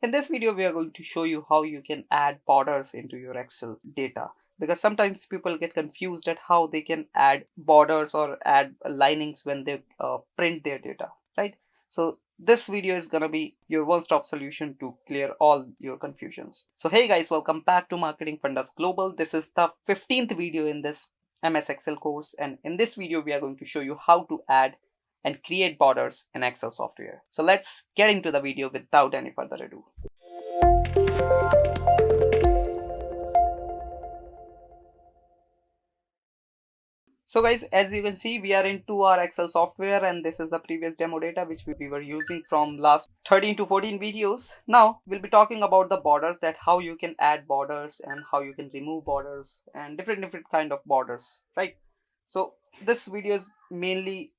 In this video, we are going to show you how you can add borders into your Excel data, because sometimes people get confused at how they can add borders or add linings when they print their data, right? So this video is gonna be your one-stop solution to clear all your confusions. So hey guys, welcome back to Marketing Fundas Global. This is the 15th video in this MS Excel course, and in this video we are going to show you how to add and create borders in Excel software. So let's get into the video without any further ado. So guys, as you can see, we are into our Excel software, and this is the previous demo data which we were using from last 13 to 14 videos. Now we'll be talking about the borders, that how you can add borders and how you can remove borders and different kind of borders, right? So this video is mainly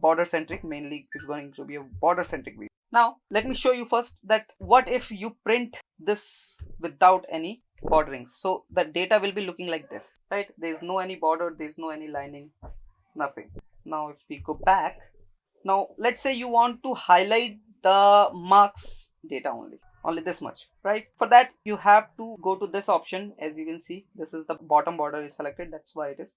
border centric, mainly is going to be a border centric video. Now let me show you first that what if you print this without any borderings. So the data will be looking like this, right? There's no any border, there's no any lining, nothing. Now if we go back, now let's say you want to highlight the marks data only this much, right? For that you have to go to this option. As you can see, this is the bottom border is selected, that's why it is.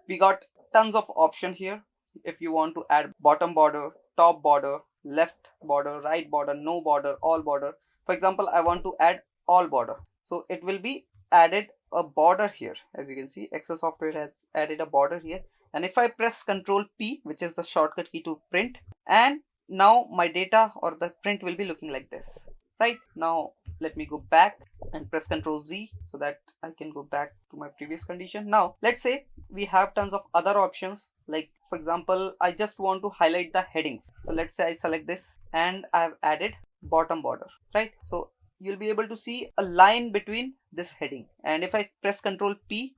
We got tons of option here. If you want to add bottom border, top border, left border, right border, no border, all border. For example, I want to add all border, so it will be added a border here. As you can see, Excel software has added a border here, and if I press Ctrl P, which is the shortcut key to print, and now my data or the print will be looking like this. Right, now let me go back and press Ctrl Z so that I can go back to my previous condition. Now let's say we have tons of other options, like for example, I just want to highlight the headings. So let's say I select this and I've added bottom border, right? So you'll be able to see a line between this heading, and if I press Ctrl P,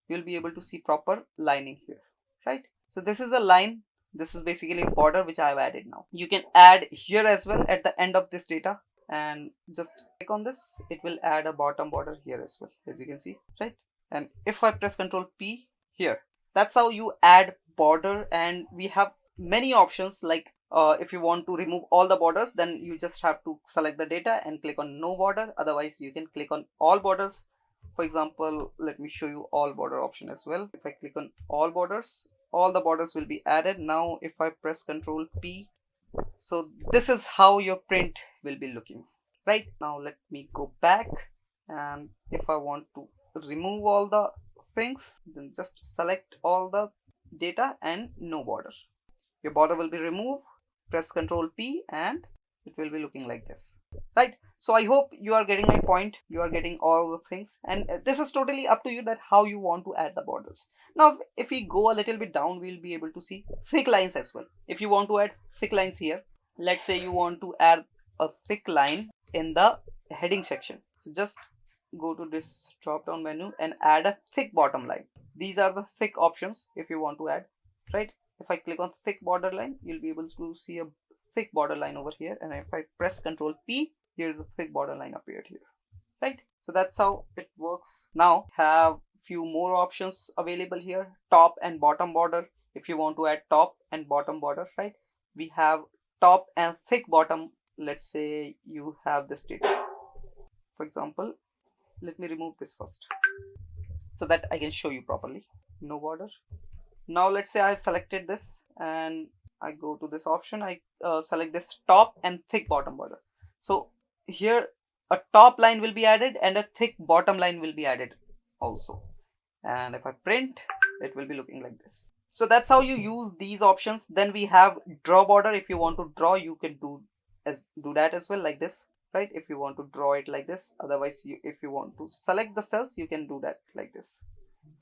you'll be able to see proper lining here, right? So this is a line, this is basically a border which I have added. Now you can add here as well at the end of this data, and just click on this, it will add a bottom border here as well, as you can see, right? And if I press Ctrl P here, that's how you add border. And we have many options, like if you want to remove all the borders, then you just have to select the data and click on no border. Otherwise you can click on all borders. For example, let me show you all border option as well. If I click on all borders, all the borders will be added. Now if I press Ctrl P, so this is how your print will be looking. Right, now let me go back, and if I want to remove all the things, then just select all the data and no border. Your border will be removed. Press Ctrl P and it will be looking like this, right? So I hope you are getting my point, you are getting all the things, and this is totally up to you that how you want to add the borders. Now if we go a little bit down, we'll be able to see thick lines as well. If you want to add thick lines here, let's say you want to add a thick line in the heading section, so just go to this drop down menu and add a thick bottom line. These are the thick options if you want to add, right? If I click on thick border line, you'll be able to see a thick border line over here, and if I press Ctrl P, here's a thick border line appeared here, right? So that's how it works. Now have few more options available here, top and bottom border. If you want to add top and bottom border, right, we have top and thick bottom. Let's say you have this data, for example, let me remove this first so that I can show you properly. No border. Now let's say I've selected this and I go to this option, I select this top and thick bottom border. So here a top line will be added and a thick bottom line will be added also. And if I print, it will be looking like this. So that's how you use these options. Then we have draw border. If you want to draw, you can do that as well, like this, right? If you want to draw it like this. Otherwise, if you want to select the cells, you can do that like this.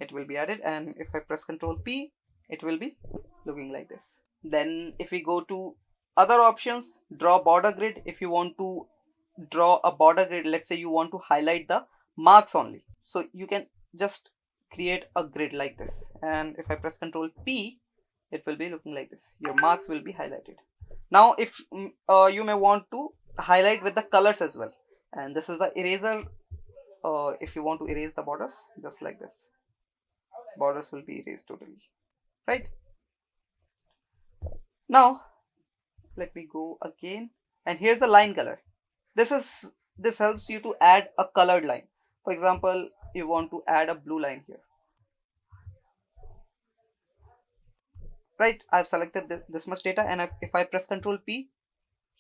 It will be added, and if I press Ctrl P, it will be looking like this. Then if we go to other options, draw border grid. If you want to draw a border grid, let's say you want to highlight the marks only, so you can just create a grid like this, and if I press Ctrl P, it will be looking like this. Your marks will be highlighted. Now if you may want to highlight with the colors as well, and this is the eraser. If you want to erase the borders, just like this, borders will be erased totally, right? Now let me go again, and here's the line color. This helps you to add a colored line. For example, you want to add a blue line here, right? I've selected this much data, and if I press Control P,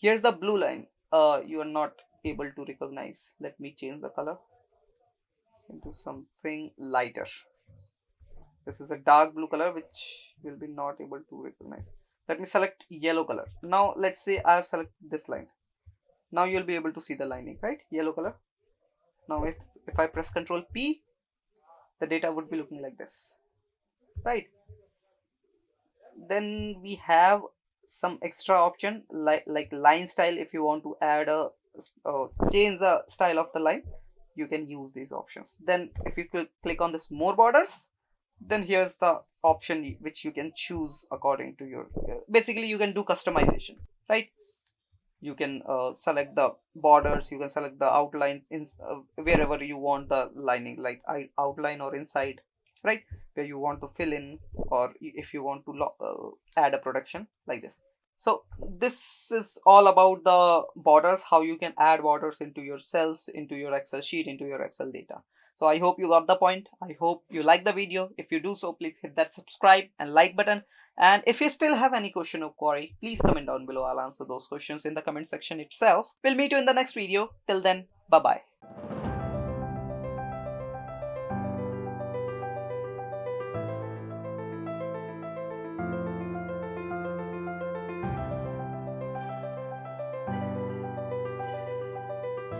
here's the blue line. You are not able to recognize. Let me change the color into something lighter. This is a dark blue color which will be not able to recognize. Let me select yellow color. Now let's say I have selected this line. Now you'll be able to see the lining, right? Yellow color. Now if I press Control P, the data would be looking like this, right? Then we have some extra option like line style. If you want to add a change the style of the line, you can use these options. Then if you click on this more borders, then here's the option which you can choose according to your basically you can do customization, right? You can select the borders, you can select the outlines in wherever you want the lining, like outline or inside, right? Where you want to fill in, or if you want to add a production like this. So this is all about the borders, how you can add borders into your cells, into your Excel sheet, into your Excel data. So I hope you got the point. I hope you like the video. If you do so, please hit that subscribe and like button. And if you still have any question or query, please comment down below. I'll answer those questions in the comment section itself. We'll meet you in the next video. Till then, bye bye.